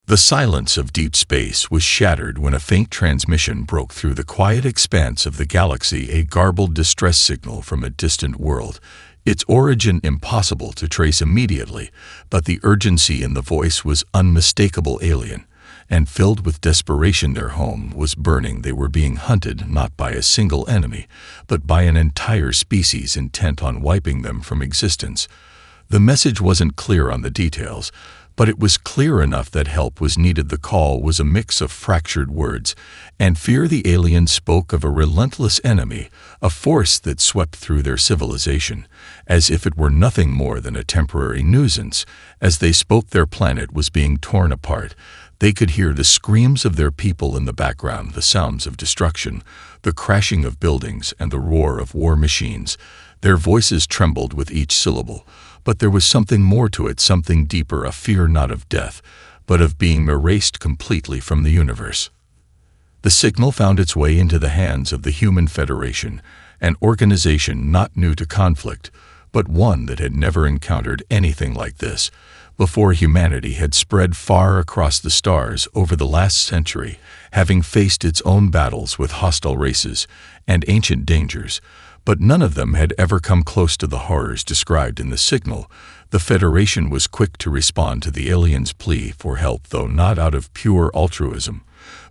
The silence of deep space was shattered when a faint transmission broke through the quiet expanse of the galaxy, a garbled distress signal from a distant world. Its origin impossible to trace immediately, but the urgency in the voice was unmistakable alien, and filled with desperation. Their home was burning. They were being hunted not by a single enemy, but by an entire species intent on wiping them from existence. The message wasn't clear on the details, but it was clear enough that help was needed. The call was a mix of fractured words and fear. The aliens spoke of a relentless enemy, a force that swept through their civilization, as if it were nothing more than a temporary nuisance. As they spoke, their planet was being torn apart. They could hear the screams of their people in the background, the sounds of destruction, the crashing of buildings, and the roar of war machines. Their voices trembled with each syllable. But there was something more to it, something deeper, a fear not of death, but of being erased completely from the universe. The signal found its way into the hands of the Human Federation, an organization not new to conflict, but one that had never encountered anything like this before. Humanity had spread far across the stars over the last century, having faced its own battles with hostile races and ancient dangers, but none of them had ever come close to the horrors described in the signal. The Federation was quick to respond to the aliens' plea for help, though not out of pure altruism,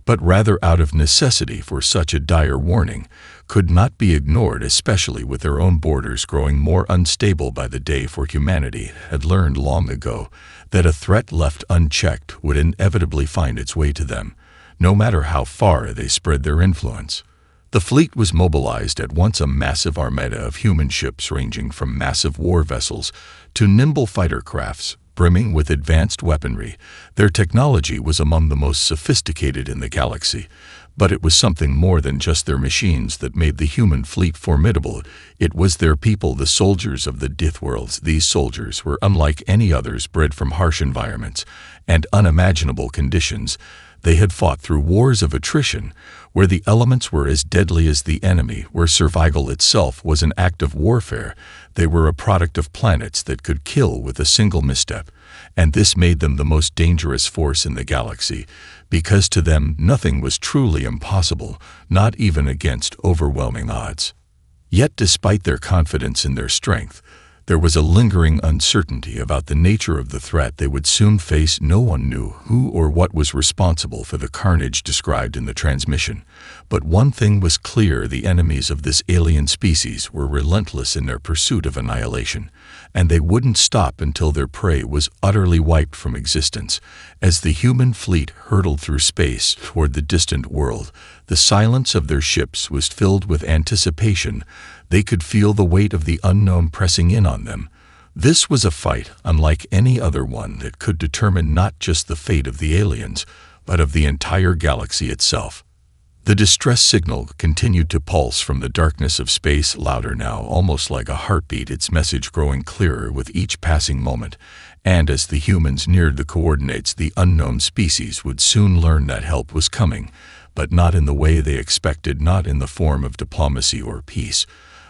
but rather out of necessity, for such a dire warning could not be ignored, especially with their own borders growing more unstable by the day. For humanity had learned long ago that a threat left unchecked would inevitably find its way to them, no matter how far they spread their influence. The fleet was mobilized at once, a massive armada of human ships ranging from massive war vessels to nimble fighter crafts, brimming with advanced weaponry. Their technology was among the most sophisticated in the galaxy, but it was something more than just their machines that made the human fleet formidable. It was their people, the soldiers of the Deathworlds. These soldiers were unlike any others, bred from harsh environments and unimaginable conditions. They had fought through wars of attrition, where the elements were as deadly as the enemy, where survival itself was an act of warfare. They were a product of planets that could kill with a single misstep, and this made them the most dangerous force in the galaxy, because to them nothing was truly impossible, not even against overwhelming odds. Yet despite their confidence in their strength, there was a lingering uncertainty about the nature of the threat they would soon face. No one knew who or what was responsible for the carnage described in the transmission. But one thing was clear: the enemies of this alien species were relentless in their pursuit of annihilation, and they wouldn't stop until their prey was utterly wiped from existence. As the human fleet hurtled through space toward the distant world, the silence of their ships was filled with anticipation. They could feel the weight of the unknown pressing in on them. This was a fight unlike any other one that could determine not just the fate of the aliens, but of the entire galaxy itself. The distress signal continued to pulse from the darkness of space, louder now, almost like a heartbeat, its message growing clearer with each passing moment. And as the humans neared the coordinates, the unknown species would soon learn that help was coming, but not in the way they expected, not in the form of diplomacy or peace,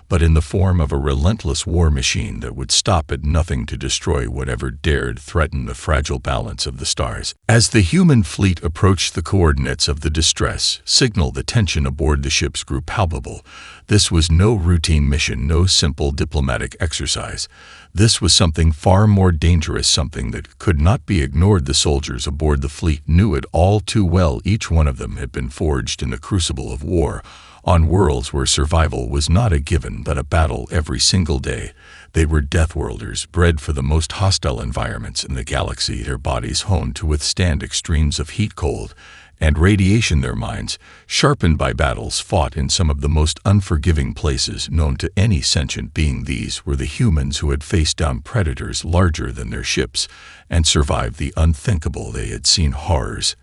but in the form of a relentless war machine that would stop at nothing to destroy whatever dared threaten the fragile balance of the stars. As the human fleet approached the coordinates of the distress signal, the tension aboard the ships grew palpable. This was no routine mission, no simple diplomatic exercise. This was something far more dangerous, something that could not be ignored. The soldiers aboard the fleet knew it all too well. Each one of them had been forged in the crucible of war, on worlds where survival was not a given but a battle every single day. They were Deathworlders, bred for the most hostile environments in the galaxy, their bodies honed to withstand extremes of heat, cold, and radiation. Their minds, sharpened by battles fought in some of the most unforgiving places known to any sentient being. These were the humans who had faced down predators larger than their ships and survived the unthinkable. They had seen horrors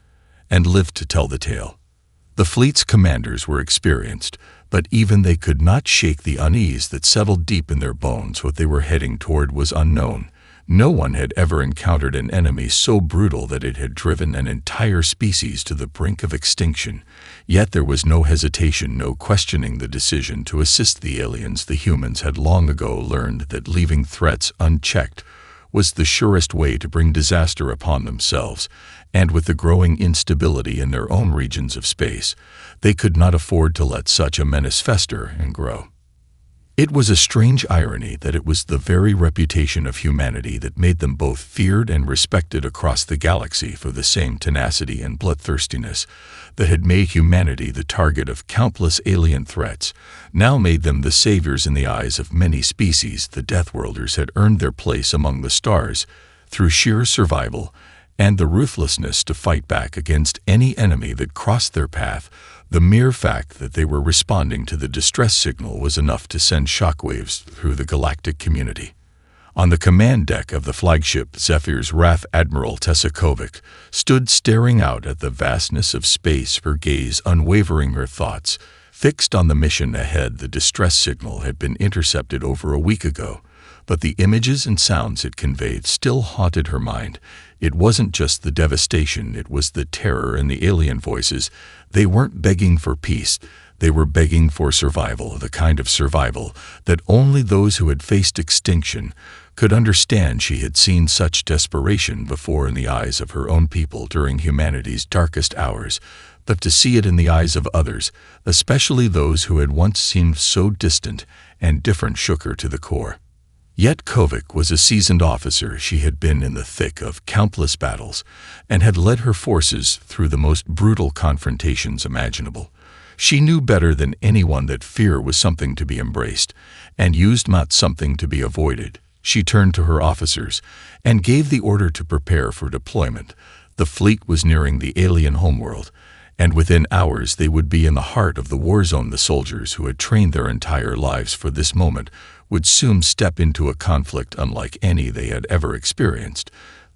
and lived to tell the tale. The fleet's commanders were experienced, but even they could not shake the unease that settled deep in their bones. What they were heading toward was unknown. No one had ever encountered an enemy so brutal that it had driven an entire species to the brink of extinction. Yet there was no hesitation, no questioning the decision to assist the aliens. The humans had long ago learned that leaving threats unchecked was the surest way to bring disaster upon themselves and with the growing instability in their own regions of space, they could not afford to let such a menace fester and grow. It was a strange irony that it was the very reputation of humanity that made them both feared and respected across the galaxy for the same tenacity and bloodthirstiness that had made humanity the target of countless alien threats, now made them the saviors in the eyes of many species. The Deathworlders had earned their place among the stars through sheer survival and the ruthlessness to fight back against any enemy that crossed their path. The mere fact that they were responding to the distress signal was enough to send shockwaves through the galactic community. On the command deck of the flagship Zephyr's Wrath, Admiral Tessakovic stood staring out at the vastness of space, her gaze unwavering, her thoughts fixed on the mission ahead. The distress signal had been intercepted over a week ago, but the images and sounds it conveyed still haunted her mind. It wasn't just the devastation, it was the terror in the alien voices. They weren't begging for peace, they were begging for survival, the kind of survival that only those who had faced extinction could understand. She had seen such desperation before in the eyes of her own people during humanity's darkest hours, but to see it in the eyes of others, especially those who had once seemed so distant and different, shook her to the core. Yet Kovic was a seasoned officer. She had been in the thick of countless battles and had led her forces through the most brutal confrontations imaginable. She knew better than anyone that fear was something to be embraced and used, not something to be avoided. She turned to her officers and gave the order to prepare for deployment. The fleet was nearing the alien homeworld, and within hours they would be in the heart of the war zone. The soldiers who had trained their entire lives for this moment would soon step into a conflict unlike any they had ever experienced,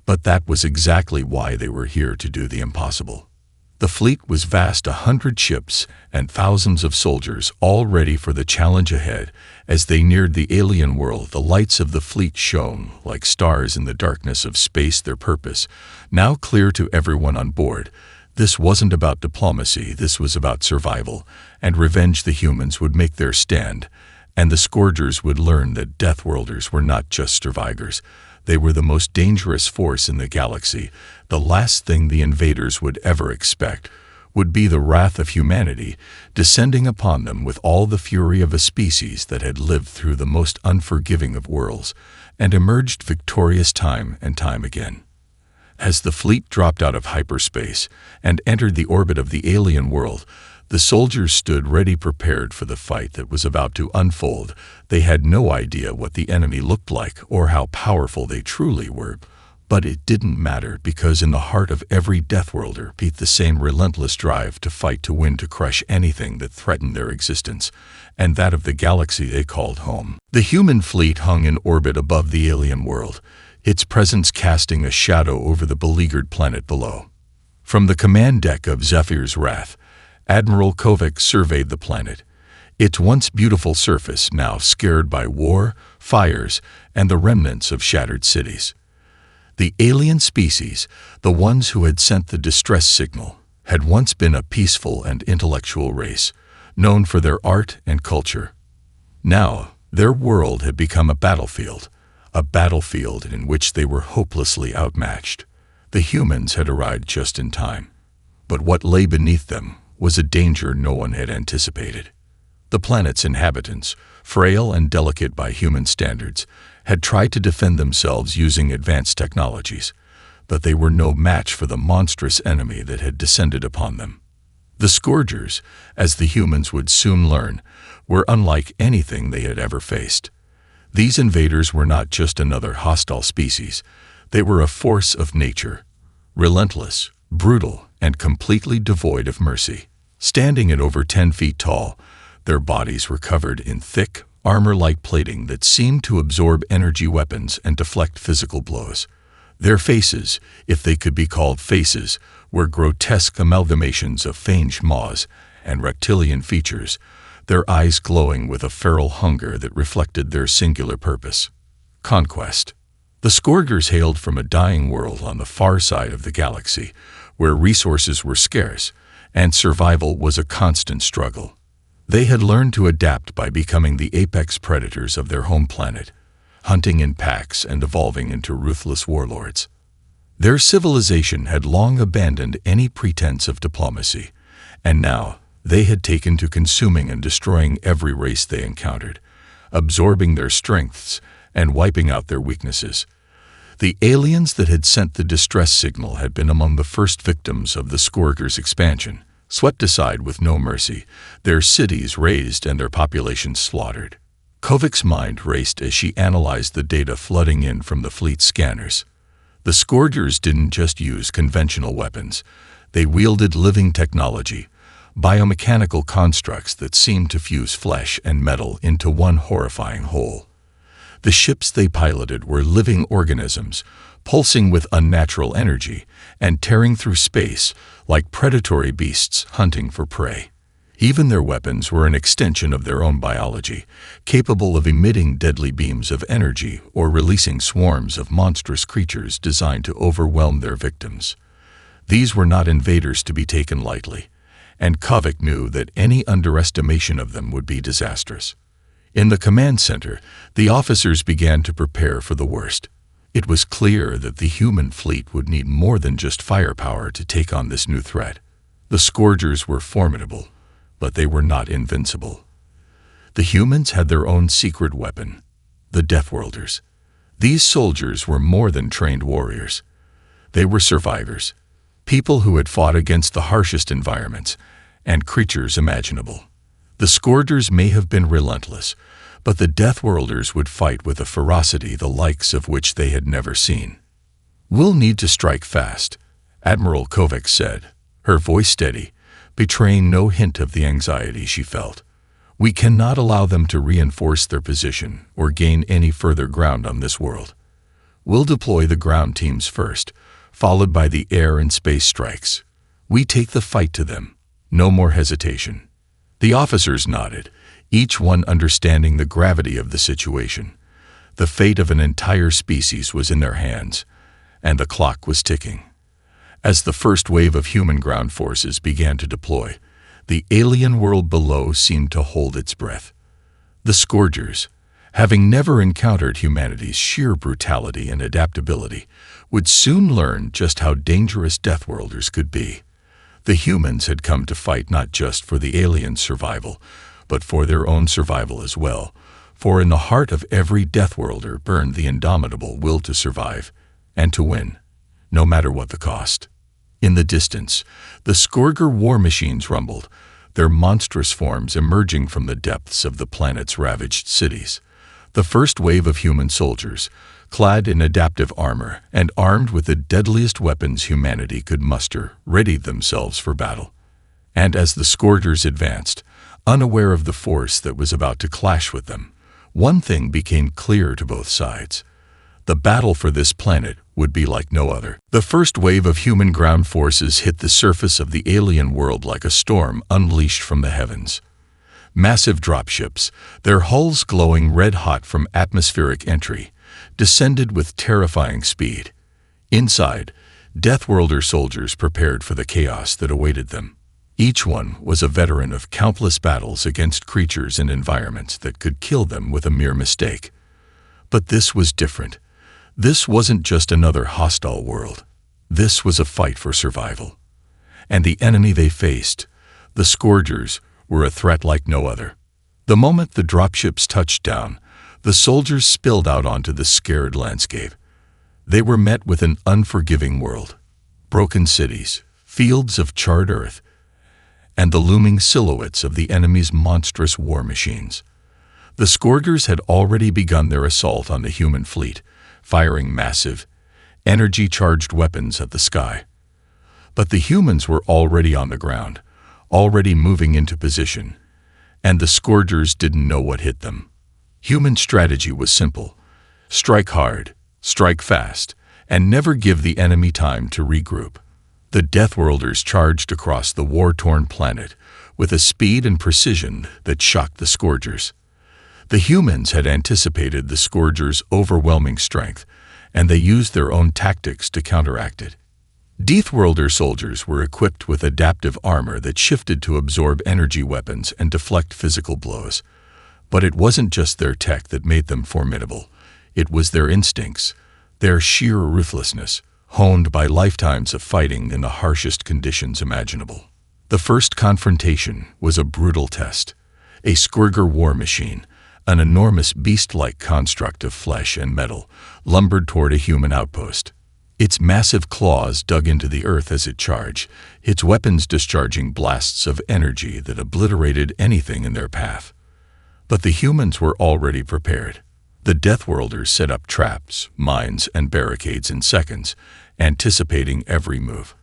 but that was exactly why they were here, to do the impossible. The fleet was vast, 100 ships and thousands of soldiers, all ready for the challenge ahead. As they neared the alien world, the lights of the fleet shone like stars in the darkness of space, their purpose now clear to everyone on board. This wasn't about diplomacy, this was about survival and revenge. The humans would make their stand, and the Scourgers would learn that Deathworlders were not just survivors. They were the most dangerous force in the galaxy. The last thing the invaders would ever expect would be the wrath of humanity descending upon them with all the fury of a species that had lived through the most unforgiving of worlds and emerged victorious time and time again. As the fleet dropped out of hyperspace and entered the orbit of the alien world, the soldiers stood ready, prepared for the fight that was about to unfold. They had no idea what the enemy looked like or how powerful they truly were, but it didn't matter, because in the heart of every Deathworlder beat the same relentless drive to fight, to win, to crush anything that threatened their existence, and that of the galaxy they called home. The human fleet hung in orbit above the alien world, its presence casting a shadow over the beleaguered planet below. From the command deck of Zephyr's Wrath, Admiral Kovic surveyed the planet, its once beautiful surface now scarred by war, fires, and the remnants of shattered cities. The alien species, the ones who had sent the distress signal, had once been a peaceful and intellectual race, known for their art and culture. Now, their world had become a battlefield in which they were hopelessly outmatched. The humans had arrived just in time, but what lay beneath them was a danger no one had anticipated. The planet's inhabitants, frail and delicate by human standards, had tried to defend themselves using advanced technologies, but they were no match for the monstrous enemy that had descended upon them. The Scourgers, as the humans would soon learn, were unlike anything they had ever faced. These invaders were not just another hostile species, they were a force of nature, relentless, brutal, and completely devoid of mercy. Standing at over 10 feet tall, their bodies were covered in thick, armor-like plating that seemed to absorb energy weapons and deflect physical blows. Their faces, if they could be called faces, were grotesque amalgamations of fanged maws and reptilian features, their eyes glowing with a feral hunger that reflected their singular purpose: conquest. The Scourgers hailed from a dying world on the far side of the galaxy, where resources were scarce and survival was a constant struggle. They had learned to adapt by becoming the apex predators of their home planet, hunting in packs and evolving into ruthless warlords. Their civilization had long abandoned any pretense of diplomacy, and now they had taken to consuming and destroying every race they encountered, absorbing their strengths and wiping out their weaknesses. The aliens that had sent the distress signal had been among the first victims of the Scourgers' expansion, swept aside with no mercy, their cities razed and their populations slaughtered. Kovic's mind raced as she analyzed the data flooding in from the fleet scanners. The Scourgers didn't just use conventional weapons. They wielded living technology, biomechanical constructs that seemed to fuse flesh and metal into one horrifying whole. The ships they piloted were living organisms, pulsing with unnatural energy and tearing through space like predatory beasts hunting for prey. Even their weapons were an extension of their own biology, capable of emitting deadly beams of energy or releasing swarms of monstrous creatures designed to overwhelm their victims. These were not invaders to be taken lightly, and Kovic knew that any underestimation of them would be disastrous. In the command center, the officers began to prepare for the worst. It was clear that the human fleet would need more than just firepower to take on this new threat. The Scourgers were formidable, but they were not invincible. The humans had their own secret weapon, the Deathworlders. These soldiers were more than trained warriors. They were survivors, people who had fought against the harshest environments and creatures imaginable. The Scourgers may have been relentless, but the Deathworlders would fight with a ferocity the likes of which they had never seen. "We'll need to strike fast," Admiral Kovic said, her voice steady, betraying no hint of the anxiety she felt. "We cannot allow them to reinforce their position or gain any further ground on this world. We'll deploy the ground teams first, followed by the air and space strikes. We take the fight to them. No more hesitation." The officers nodded, each one understanding the gravity of the situation. The fate of an entire species was in their hands, and the clock was ticking. As the first wave of human ground forces began to deploy, the alien world below seemed to hold its breath. The Scourgers, having never encountered humanity's sheer brutality and adaptability, would soon learn just how dangerous Deathworlders could be. The humans had come to fight not just for the aliens' survival, but for their own survival as well, for in the heart of every Deathworlder burned the indomitable will to survive and to win, no matter what the cost. In the distance, the Scourger war machines rumbled, their monstrous forms emerging from the depths of the planet's ravaged cities. The first wave of human soldiers, clad in adaptive armor and armed with the deadliest weapons humanity could muster, readied themselves for battle. And as the Scourgers advanced, unaware of the force that was about to clash with them, one thing became clear to both sides. The battle for this planet would be like no other. The first wave of human ground forces hit the surface of the alien world like a storm unleashed from the heavens. Massive dropships, their hulls glowing red-hot from atmospheric entry, descended with terrifying speed. Inside, Deathworlder soldiers prepared for the chaos that awaited them. Each one was a veteran of countless battles against creatures and environments that could kill them with a mere mistake. But this was different. This wasn't just another hostile world. This was a fight for survival. And the enemy they faced, the Scourgers, were a threat like no other. The moment the dropships touched down, the soldiers spilled out onto the scared landscape. They were met with an unforgiving world, broken cities, fields of charred earth, and the looming silhouettes of the enemy's monstrous war machines. The Scourgers had already begun their assault on the human fleet, firing massive, energy-charged weapons at the sky. But the humans were already on the ground, already moving into position, and the Scourgers didn't know what hit them. Human strategy was simple: strike hard, strike fast, and never give the enemy time to regroup. The Deathworlders charged across the war-torn planet with a speed and precision that shocked the Scourgers. The humans had anticipated the Scourgers' overwhelming strength, and they used their own tactics to counteract it. Deathworlder soldiers were equipped with adaptive armor that shifted to absorb energy weapons and deflect physical blows. But it wasn't just their tech that made them formidable. It was their instincts, their sheer ruthlessness, honed by lifetimes of fighting in the harshest conditions imaginable. The first confrontation was a brutal test. A Scourger war machine, an enormous beast-like construct of flesh and metal, lumbered toward a human outpost. Its massive claws dug into the earth as it charged, its weapons discharging blasts of energy that obliterated anything in their path. But the humans were already prepared. The Deathworlders set up traps, mines, and barricades in seconds, anticipating every move.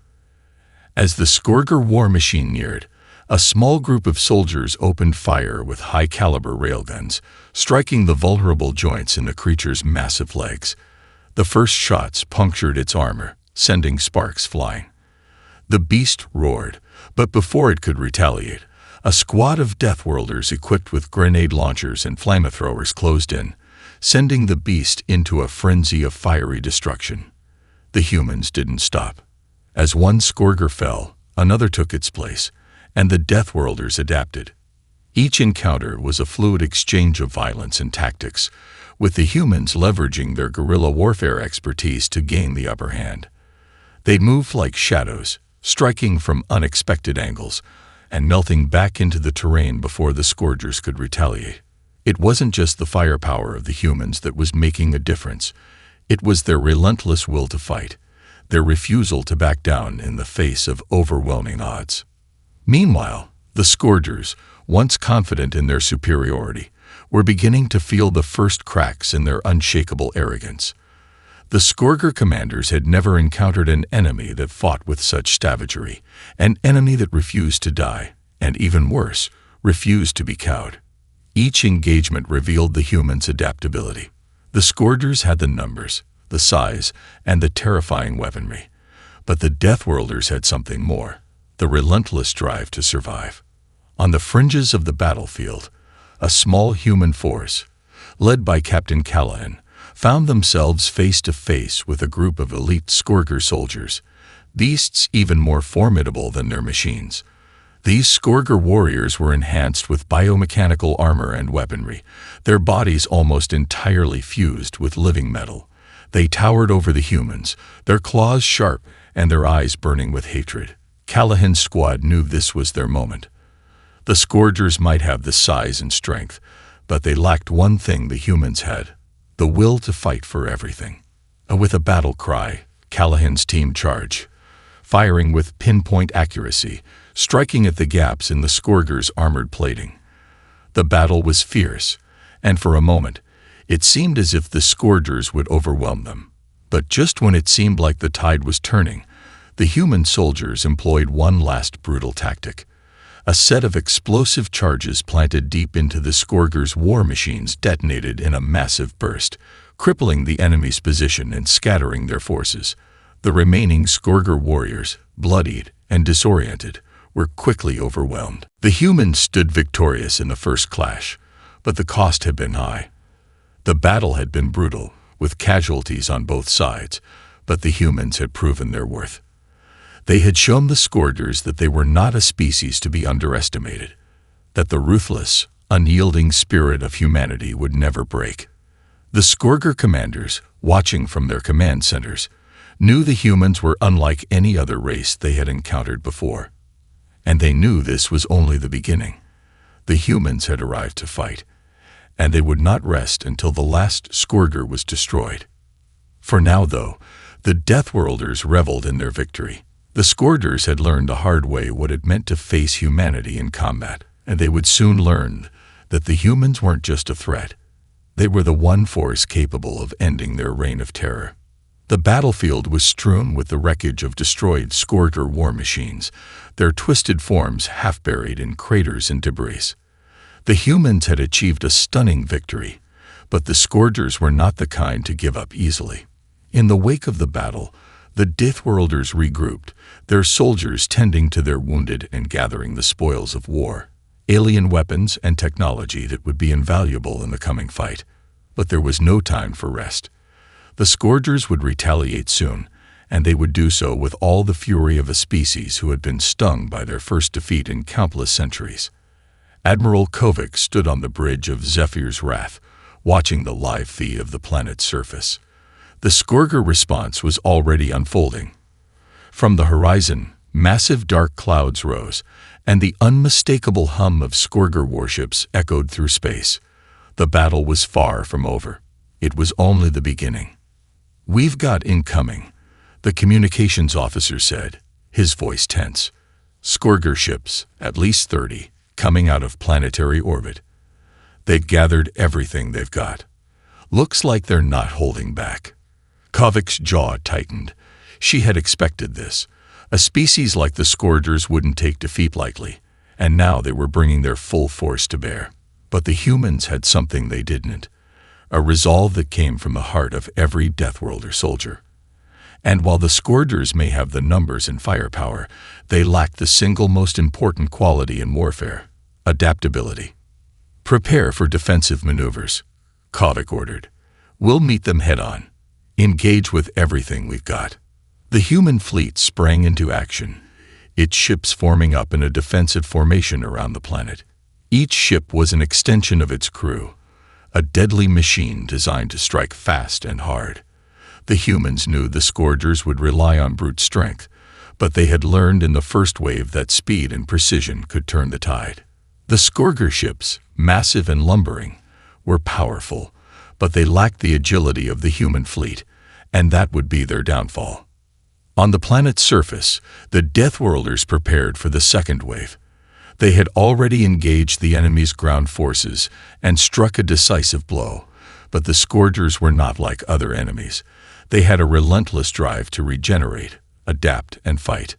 As the Scourger war machine neared, a small group of soldiers opened fire with high-caliber railguns, striking the vulnerable joints in the creature's massive legs. The first shots punctured its armor, sending sparks flying. The beast roared, but before it could retaliate, a squad of Deathworlders equipped with grenade launchers and flamethrowers closed in, sending the beast into a frenzy of fiery destruction. The humans didn't stop. As one Scourger fell, another took its place, and the Deathworlders adapted. Each encounter was a fluid exchange of violence and tactics, with the humans leveraging their guerrilla warfare expertise to gain the upper hand. They'd move like shadows, striking from unexpected angles, and melting back into the terrain before the Scourgers could retaliate. It wasn't just the firepower of the humans that was making a difference. It was their relentless will to fight, their refusal to back down in the face of overwhelming odds. Meanwhile, the Scourgers, once confident in their superiority, were beginning to feel the first cracks in their unshakable arrogance. The Scourger commanders had never encountered an enemy that fought with such savagery, an enemy that refused to die, and even worse, refused to be cowed. Each engagement revealed the humans' adaptability. The Scourgers had the numbers, the size, and the terrifying weaponry. But the Deathworlders had something more, the relentless drive to survive. On the fringes of the battlefield, a small human force, led by Captain Callahan, found themselves face to face with a group of elite Scourger soldiers, beasts even more formidable than their machines. These Scourger warriors were enhanced with biomechanical armor and weaponry, their bodies almost entirely fused with living metal. They towered over the humans, their claws sharp and their eyes burning with hatred. Callahan's squad knew this was their moment. The Scourgers might have the size and strength, but they lacked one thing the humans had: the will to fight for everything. With a battle cry, Callahan's team charged, firing with pinpoint accuracy, striking at the gaps in the Scourgers' armored plating. The battle was fierce, and for a moment, it seemed as if the Scourgers would overwhelm them. But just when it seemed like the tide was turning, the human soldiers employed one last brutal tactic. A set of explosive charges planted deep into the Scourgers' war machines detonated in a massive burst, crippling the enemy's position and scattering their forces. The remaining Scourger warriors, bloodied and disoriented, were quickly overwhelmed. The humans stood victorious in the first clash, but the cost had been high. The battle had been brutal, with casualties on both sides, but the humans had proven their worth. They had shown the Scourgers that they were not a species to be underestimated, that the ruthless, unyielding spirit of humanity would never break. The Scourger commanders, watching from their command centers, knew the humans were unlike any other race they had encountered before. And they knew this was only the beginning. The humans had arrived to fight, and they would not rest until the last Scourger was destroyed. For now, though, the Deathworlders reveled in their victory. The Scourgers had learned the hard way what it meant to face humanity in combat, and they would soon learn that the humans weren't just a threat. They were the one force capable of ending their reign of terror. The battlefield was strewn with the wreckage of destroyed Scourger war machines, their twisted forms half buried in craters and debris. The humans had achieved a stunning victory, but the Scourgers were not the kind to give up easily. In the wake of the battle, the Deathworlders regrouped, their soldiers tending to their wounded and gathering the spoils of war, alien weapons and technology that would be invaluable in the coming fight. But there was no time for rest. The Scourgers would retaliate soon, and they would do so with all the fury of a species who had been stung by their first defeat in countless centuries. Admiral Kovac stood on the bridge of Zephyr's Wrath, watching the live feed of the planet's surface. The Scourger response was already unfolding. From the horizon, massive dark clouds rose, and the unmistakable hum of Scourger warships echoed through space. The battle was far from over. It was only the beginning. "We've got incoming," the communications officer said, his voice tense. "Scourger ships, at least 30, coming out of planetary orbit. They've gathered everything they've got. Looks like they're not holding back." Kovik's jaw tightened. She had expected this. A species like the Scourgers wouldn't take defeat lightly, and now they were bringing their full force to bear. But the humans had something they didn't, a resolve that came from the heart of every Deathworlder soldier. And while the Scourgers may have the numbers and firepower, they lack the single most important quality in warfare: adaptability. "Prepare for defensive maneuvers," Kovik ordered. "We'll meet them head-on. Engage with everything we've got." The human fleet sprang into action, its ships forming up in a defensive formation around the planet. Each ship was an extension of its crew, a deadly machine designed to strike fast and hard. The humans knew the Scourgers would rely on brute strength, but they had learned in the first wave that speed and precision could turn the tide. The Scourger ships, massive and lumbering, were powerful, but they lacked the agility of the human fleet, and that would be their downfall. On the planet's surface, the Deathworlders prepared for the second wave. They had already engaged the enemy's ground forces and struck a decisive blow, but the Scourgers were not like other enemies. They had a relentless drive to regenerate, adapt, and fight.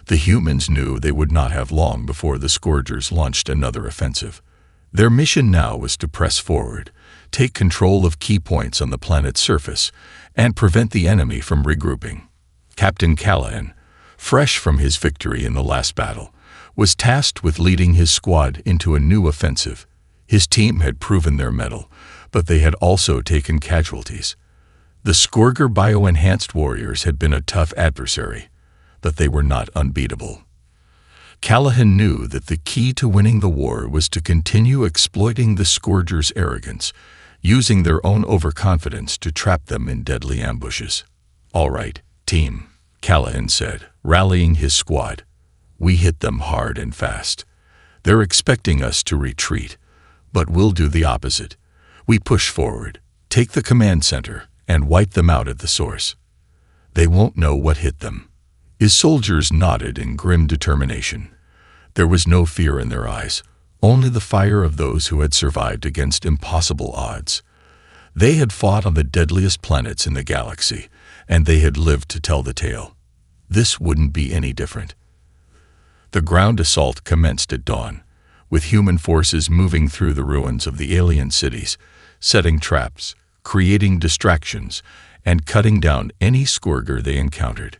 The humans knew they would not have long before the Scourgers launched another offensive. Their mission now was to press forward, take control of key points on the planet's surface, and prevent the enemy from regrouping. Captain Callahan, fresh from his victory in the last battle, was tasked with leading his squad into a new offensive. His team had proven their mettle, but they had also taken casualties. The Scourger bio-enhanced warriors had been a tough adversary, but they were not unbeatable. Callahan knew that the key to winning the war was to continue exploiting the Scourgers' arrogance, using their own overconfidence to trap them in deadly ambushes. "All right, team," Callahan said, rallying his squad. "We hit them hard and fast. They're expecting us to retreat, but we'll do the opposite. We push forward, take the command center, and wipe them out at the source. They won't know what hit them." His soldiers nodded in grim determination. There was no fear in their eyes, only the fire of those who had survived against impossible odds. They had fought on the deadliest planets in the galaxy, and they had lived to tell the tale. This wouldn't be any different. The ground assault commenced at dawn, with human forces moving through the ruins of the alien cities, setting traps, creating distractions, and cutting down any Scourger they encountered.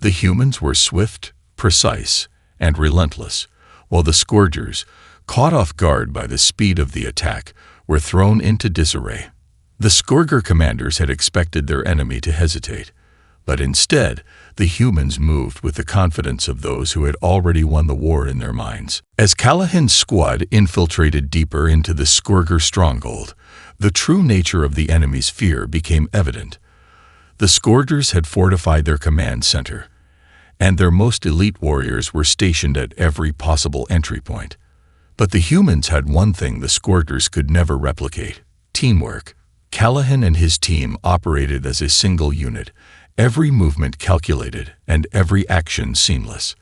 The humans were swift, precise, and relentless, while the Scourgers, caught off guard by the speed of the attack, were thrown into disarray. The Scourger commanders had expected their enemy to hesitate, but instead, the humans moved with the confidence of those who had already won the war in their minds. As Callahan's squad infiltrated deeper into the Scourger stronghold, the true nature of the enemy's fear became evident. The Scourgers had fortified their command center, and their most elite warriors were stationed at every possible entry point. But the humans had one thing the Scourgers could never replicate: teamwork. Callahan and his team operated as a single unit, every movement calculated and every action seamless.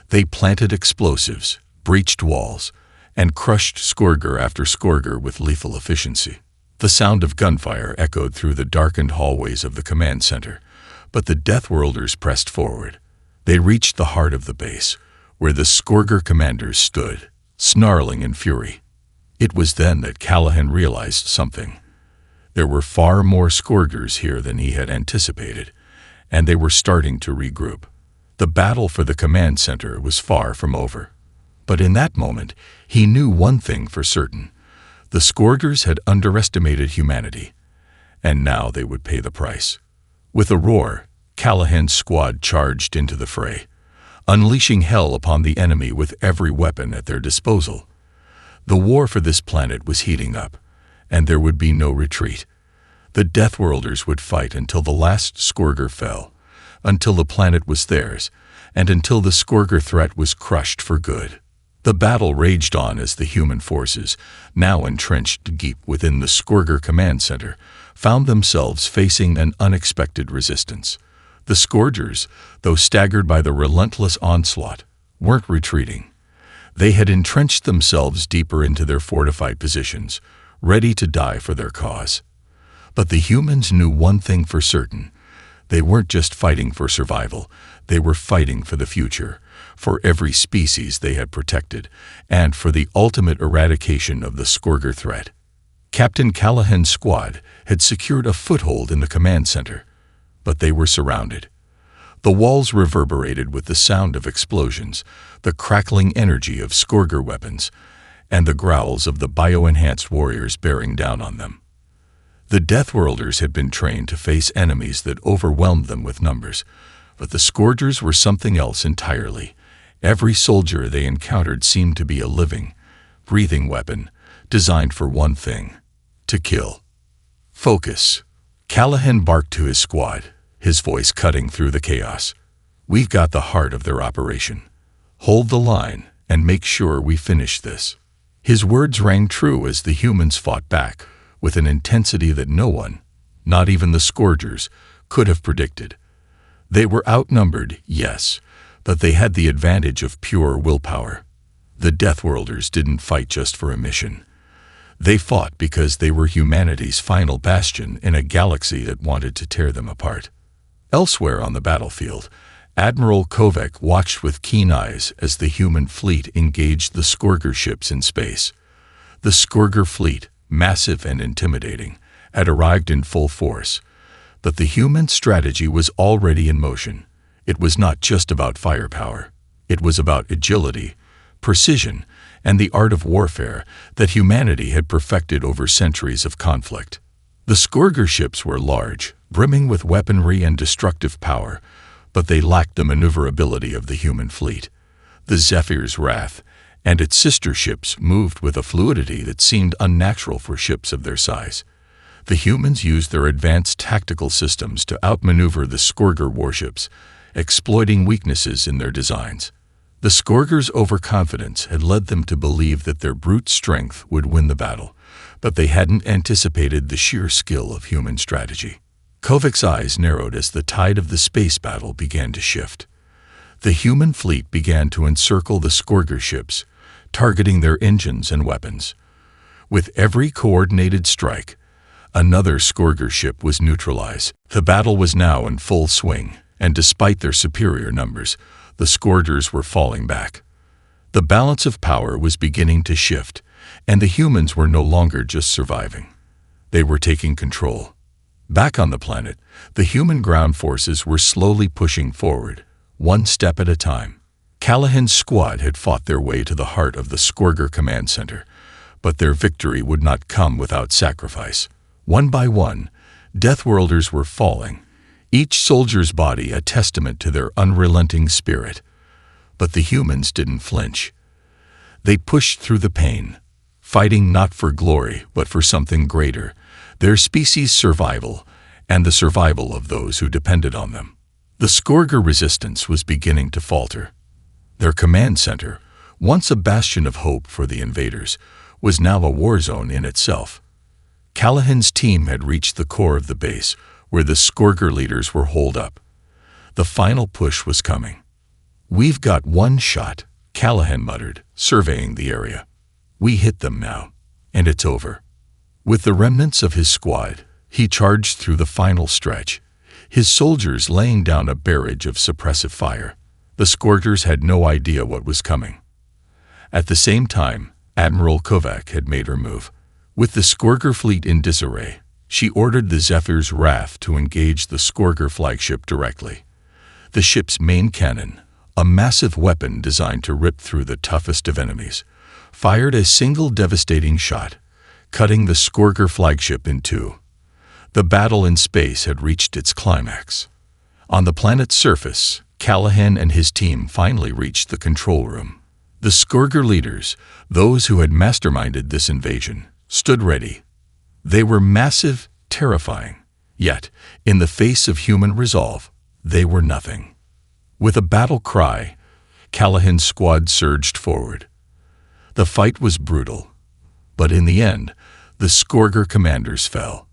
They planted explosives, breached walls, and crushed Scourger after Scourger with lethal efficiency. The sound of gunfire echoed through the darkened hallways of the command center, but the Deathworlders pressed forward. They reached the heart of the base, where the Scourger commanders stood, snarling in fury. It was then that Callahan realized something. There were far more Scourgers here than he had anticipated, and they were starting to regroup. The battle for the command center was far from over. But in that moment, he knew one thing for certain. The Scourgers had underestimated humanity, and now they would pay the price. With a roar, Callahan's squad charged into the fray, unleashing hell upon the enemy with every weapon at their disposal. The war for this planet was heating up, and there would be no retreat. The Deathworlders would fight until the last Scourger fell, until the planet was theirs, and until the Scourger threat was crushed for good. The battle raged on as the human forces, now entrenched deep within the Scourger command center, found themselves facing an unexpected resistance. The Scourgers, though staggered by the relentless onslaught, weren't retreating. They had entrenched themselves deeper into their fortified positions, ready to die for their cause. But the humans knew one thing for certain. They weren't just fighting for survival, they were fighting for the future, for every species they had protected, and for the ultimate eradication of the Scourger threat. Captain Callahan's squad had secured a foothold in the command center, but they were surrounded. The walls reverberated with the sound of explosions, the crackling energy of Scourger weapons, and the growls of the bio-enhanced warriors bearing down on them. The Deathworlders had been trained to face enemies that overwhelmed them with numbers, but the Scourgers were something else entirely. Every soldier they encountered seemed to be a living, breathing weapon, designed for one thing: to kill. Focus. Callahan barked to his squad, his voice cutting through the chaos. We've got the heart of their operation. Hold the line and make sure we finish this. His words rang true as the humans fought back, with an intensity that no one, not even the Scourgers, could have predicted. They were outnumbered, yes, but they had the advantage of pure willpower. The Deathworlders didn't fight just for a mission. They fought because they were humanity's final bastion in a galaxy that wanted to tear them apart. Elsewhere on the battlefield, Admiral Kovac watched with keen eyes as the human fleet engaged the Scourger ships in space. The Scourger fleet, massive and intimidating, had arrived in full force, but the human strategy was already in motion. It was not just about firepower. It was about agility, precision, and the art of warfare that humanity had perfected over centuries of conflict. The Scourger ships were large, brimming with weaponry and destructive power, but they lacked the maneuverability of the human fleet. The Zephyr's Wrath and its sister ships moved with a fluidity that seemed unnatural for ships of their size. The humans used their advanced tactical systems to outmaneuver the Scourger warships, exploiting weaknesses in their designs. The Scourgers' overconfidence had led them to believe that their brute strength would win the battle, but they hadn't anticipated the sheer skill of human strategy. Kovac's eyes narrowed as the tide of the space battle began to shift. The human fleet began to encircle the Scourger ships, targeting their engines and weapons. With every coordinated strike, another Scourger ship was neutralized. The battle was now in full swing, and despite their superior numbers, the Scourgers were falling back. The balance of power was beginning to shift, and the humans were no longer just surviving. They were taking control. Back on the planet, the human ground forces were slowly pushing forward, one step at a time. Callahan's squad had fought their way to the heart of the Scourger command center, but their victory would not come without sacrifice. One by one, Deathworlders were falling, each soldier's body a testament to their unrelenting spirit. But the humans didn't flinch. They pushed through the pain, fighting not for glory but for something greater, their species' survival and the survival of those who depended on them. The Scourger resistance was beginning to falter. Their command center, once a bastion of hope for the invaders, was now a war zone in itself. Callahan's team had reached the core of the base, where the Scourger leaders were holed up. The final push was coming. "We've got one shot," Callahan muttered, surveying the area. "We hit them now, and it's over." With the remnants of his squad, he charged through the final stretch, his soldiers laying down a barrage of suppressive fire. The Scourgers had no idea what was coming. At the same time, Admiral Kovac had made her move. With the Scourger fleet in disarray, she ordered the Zephyr's Wrath to engage the Scourger flagship directly. The ship's main cannon, a massive weapon designed to rip through the toughest of enemies, fired a single devastating shot, cutting the Scourger flagship in two. The battle in space had reached its climax. On the planet's surface, Callahan and his team finally reached the control room. The Scourger leaders, those who had masterminded this invasion, stood ready. They were massive, terrifying. Yet, in the face of human resolve, they were nothing. With a battle cry, Callahan's squad surged forward. The fight was brutal, but in the end, the Scourger commanders fell.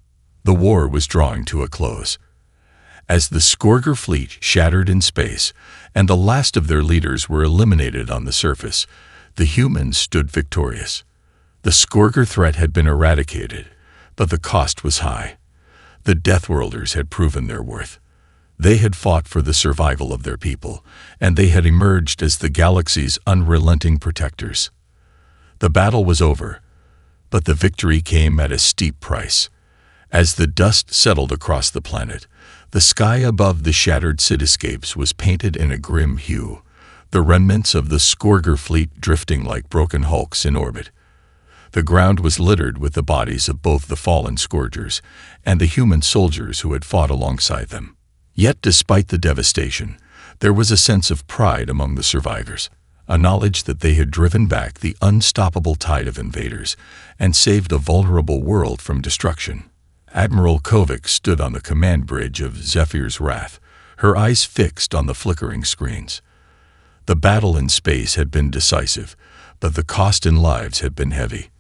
The war was drawing to a close. As the Scourger fleet shattered in space and the last of their leaders were eliminated on the surface, the humans stood victorious. The Scourger threat had been eradicated, but the cost was high. The Deathworlders had proven their worth. They had fought for the survival of their people, and they had emerged as the galaxy's unrelenting protectors. The battle was over, but the victory came at a steep price. As the dust settled across the planet, the sky above the shattered cityscapes was painted in a grim hue, the remnants of the Scourger fleet drifting like broken hulks in orbit. The ground was littered with the bodies of both the fallen Scourgers and the human soldiers who had fought alongside them. Yet despite the devastation, there was a sense of pride among the survivors, a knowledge that they had driven back the unstoppable tide of invaders and saved a vulnerable world from destruction. Admiral Kovic stood on the command bridge of Zephyr's Wrath, her eyes fixed on the flickering screens. The battle in space had been decisive, but the cost in lives had been heavy.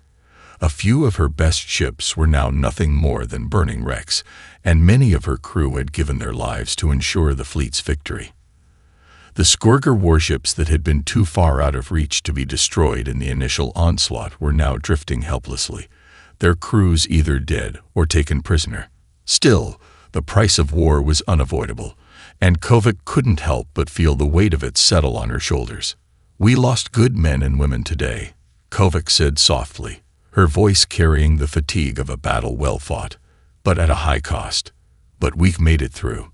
A few of her best ships were now nothing more than burning wrecks, and many of her crew had given their lives to ensure the fleet's victory. The Scourger warships that had been too far out of reach to be destroyed in the initial onslaught were now drifting helplessly, their crews either dead or taken prisoner. Still, the price of war was unavoidable, and Kovic couldn't help but feel the weight of it settle on her shoulders. "We lost good men and women today," Kovic said softly, her voice carrying the fatigue of a battle well fought, but at a high cost. "But we've made it through.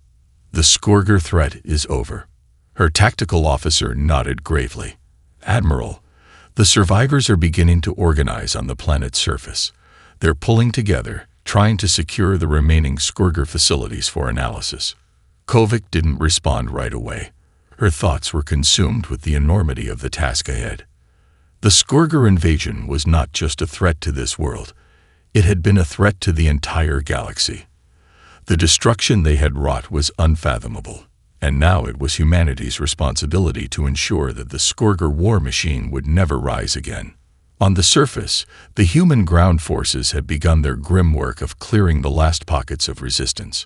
The Scourger threat is over." Her tactical officer nodded gravely. "Admiral, the survivors are beginning to organize on the planet's surface. They're pulling together, trying to secure the remaining Scourger facilities for analysis." Kovic didn't respond right away. Her thoughts were consumed with the enormity of the task ahead. The Scourger invasion was not just a threat to this world. It had been a threat to the entire galaxy. The destruction they had wrought was unfathomable, and now it was humanity's responsibility to ensure that the Scourger war machine would never rise again. On the surface, the human ground forces had begun their grim work of clearing the last pockets of resistance.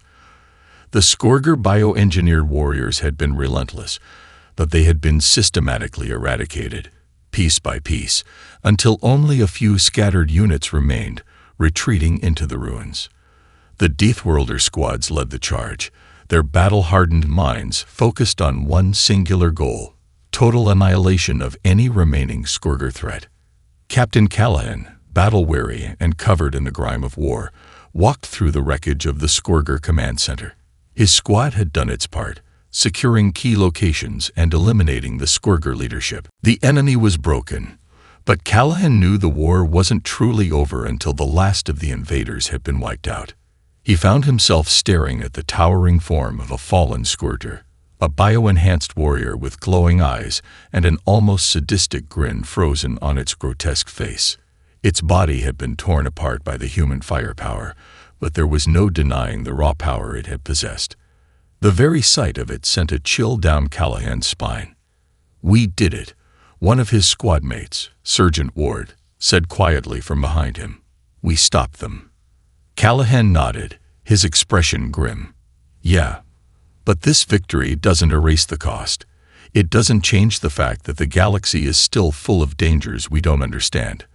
The Scourger bioengineered warriors had been relentless, but they had been systematically eradicated, piece by piece, until only a few scattered units remained, retreating into the ruins. The Deathworlder squads led the charge, their battle-hardened minds focused on one singular goal: total annihilation of any remaining Scourger threat. Captain Callahan, battle-weary and covered in the grime of war, walked through the wreckage of the Scourger command center. His squad had done its part, securing key locations and eliminating the Scourger leadership. The enemy was broken, but Callahan knew the war wasn't truly over until the last of the invaders had been wiped out. He found himself staring at the towering form of a fallen Scourger, a bio-enhanced warrior with glowing eyes and an almost sadistic grin frozen on its grotesque face. Its body had been torn apart by the human firepower, but there was no denying the raw power it had possessed. The very sight of it sent a chill down Callahan's spine. "We did it," one of his squad mates, Sergeant Ward, said quietly from behind him. "We stopped them." Callahan nodded, his expression grim. "Yeah, but this victory doesn't erase the cost. It doesn't change the fact that the galaxy is still full of dangers we don't understand.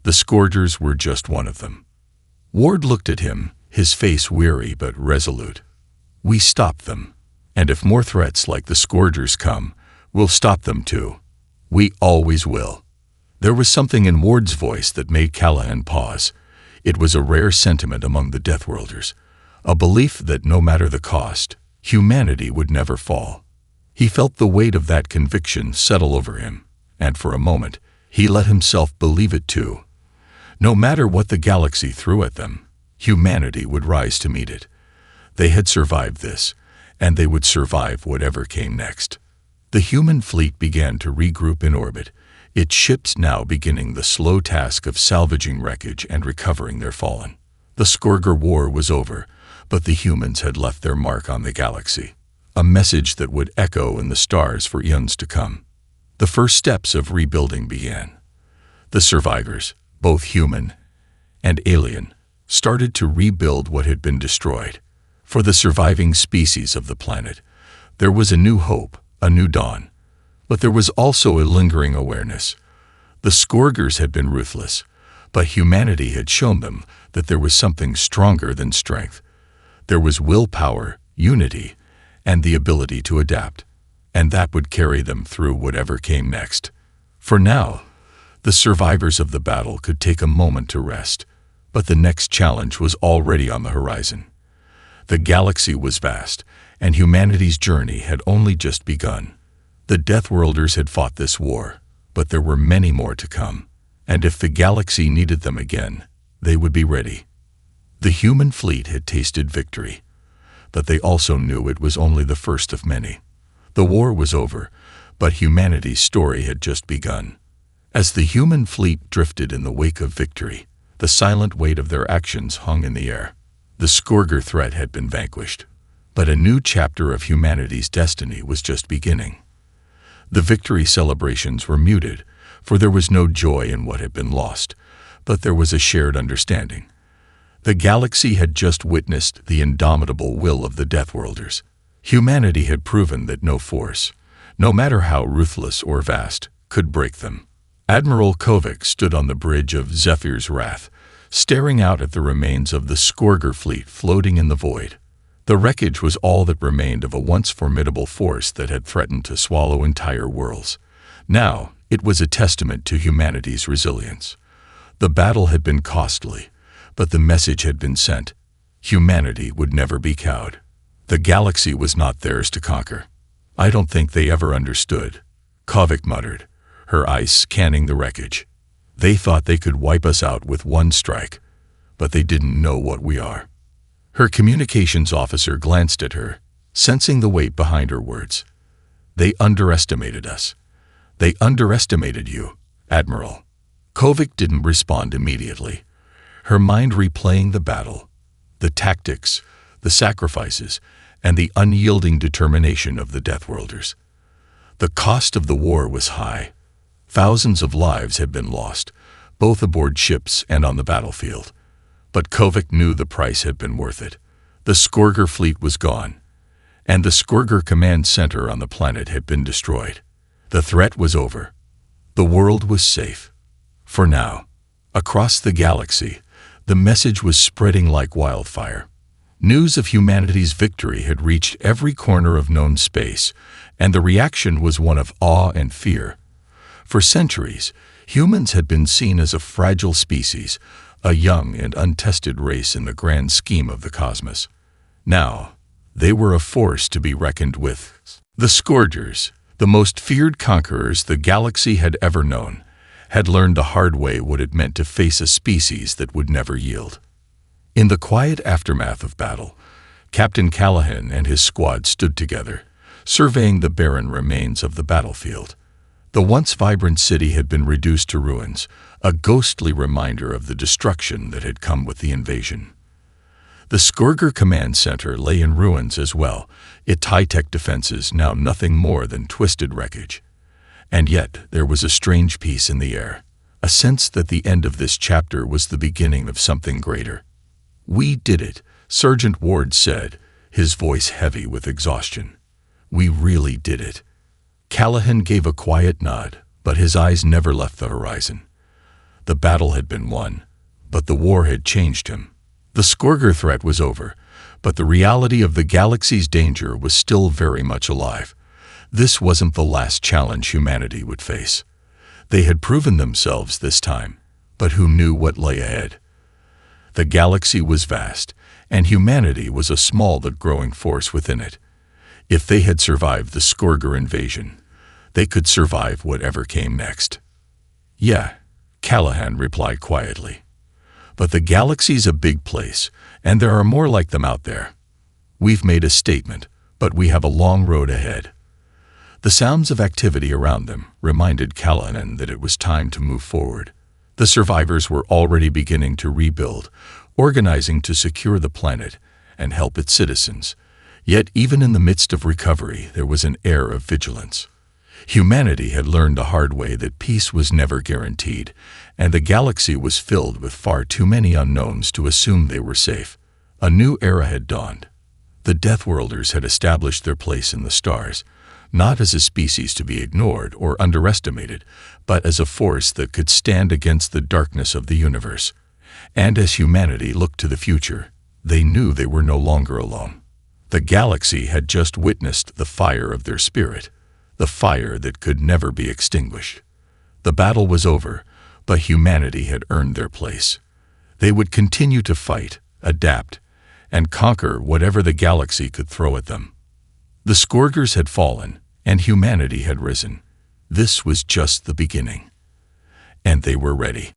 The Scourgers were just one of them." Ward looked at him, his face weary but resolute. "We stopped them, and if more threats like the Scourgers come, we'll stop them too. We always will." There was something in Ward's voice that made Callahan pause. It was a rare sentiment among the Deathworlders, a belief that no matter the cost, humanity would never fall. He felt the weight of that conviction settle over him, and for a moment, he let himself believe it too. No matter what the galaxy threw at them, humanity would rise to meet it. They had survived this, and they would survive whatever came next. The human fleet began to regroup in orbit, its ships now beginning the slow task of salvaging wreckage and recovering their fallen. The Scourger War was over, but the humans had left their mark on the galaxy, a message that would echo in the stars for eons to come. The first steps of rebuilding began. The survivors, both human and alien, started to rebuild what had been destroyed. For the surviving species of the planet, there was a new hope, a new dawn. But there was also a lingering awareness. The Scourgers had been ruthless, but humanity had shown them that there was something stronger than strength. There was willpower, unity, and the ability to adapt, and that would carry them through whatever came next. For now, the survivors of the battle could take a moment to rest, but the next challenge was already on the horizon. The galaxy was vast, and humanity's journey had only just begun. The Deathworlders had fought this war, but there were many more to come, and if the galaxy needed them again, they would be ready. The human fleet had tasted victory, but they also knew it was only the first of many. The war was over, but humanity's story had just begun. As the human fleet drifted in the wake of victory, the silent weight of their actions hung in the air. The Scourger threat had been vanquished, but a new chapter of humanity's destiny was just beginning. The victory celebrations were muted, for there was no joy in what had been lost, but there was a shared understanding. The galaxy had just witnessed the indomitable will of the Deathworlders. Humanity had proven that no force, no matter how ruthless or vast, could break them. Admiral Kovic stood on the bridge of Zephyr's Wrath, staring out at the remains of the Scourger fleet floating in the void. The wreckage was all that remained of a once formidable force that had threatened to swallow entire worlds. Now, it was a testament to humanity's resilience. The battle had been costly, but the message had been sent. Humanity would never be cowed. The galaxy was not theirs to conquer. I don't think they ever understood, Kovic muttered, her eyes scanning the wreckage. They thought they could wipe us out with one strike, but they didn't know what we are. Her communications officer glanced at her, sensing the weight behind her words. They underestimated us. They underestimated you, Admiral. Kovic didn't respond immediately, her mind replaying the battle, the tactics, the sacrifices, and the unyielding determination of the Deathworlders. The cost of the war was high. Thousands of lives had been lost, both aboard ships and on the battlefield. But Kovic knew the price had been worth it. The Scourger fleet was gone, and the Scourger command center on the planet had been destroyed. The threat was over. The world was safe. For now. Across the galaxy, the message was spreading like wildfire. News of humanity's victory had reached every corner of known space, and the reaction was one of awe and fear. For centuries, humans had been seen as a fragile species, a young and untested race in the grand scheme of the cosmos. Now, they were a force to be reckoned with. The Scourgers, the most feared conquerors the galaxy had ever known, had learned the hard way what it meant to face a species that would never yield. In the quiet aftermath of battle, Captain Callahan and his squad stood together, surveying the barren remains of the battlefield. The once vibrant city had been reduced to ruins, a ghostly reminder of the destruction that had come with the invasion. The Scourger command center lay in ruins as well, its high-tech defenses now nothing more than twisted wreckage. And yet there was a strange peace in the air, a sense that the end of this chapter was the beginning of something greater. "We did it," Sergeant Ward said, his voice heavy with exhaustion. "We really did it." Callahan gave a quiet nod, but his eyes never left the horizon. The battle had been won, but the war had changed him. The Scourger threat was over, but the reality of the galaxy's danger was still very much alive. This wasn't the last challenge humanity would face. They had proven themselves this time, but who knew what lay ahead? The galaxy was vast, and humanity was a small but growing force within it. If they had survived the Scourger invasion, they could survive whatever came next. "Yeah," Callahan replied quietly. "But the galaxy's a big place, and there are more like them out there. We've made a statement, but we have a long road ahead." The sounds of activity around them reminded Callahan that it was time to move forward. The survivors were already beginning to rebuild, organizing to secure the planet and help its citizens. Yet even in the midst of recovery, there was an air of vigilance. Humanity had learned the hard way that peace was never guaranteed, and the galaxy was filled with far too many unknowns to assume they were safe. A new era had dawned. The Deathworlders had established their place in the stars, not as a species to be ignored or underestimated, but as a force that could stand against the darkness of the universe. And as humanity looked to the future, they knew they were no longer alone. The galaxy had just witnessed the fire of their spirit, the fire that could never be extinguished. The battle was over, but humanity had earned their place. They would continue to fight, adapt, and conquer whatever the galaxy could throw at them. The Scourgers had fallen, and humanity had risen. This was just the beginning. And they were ready.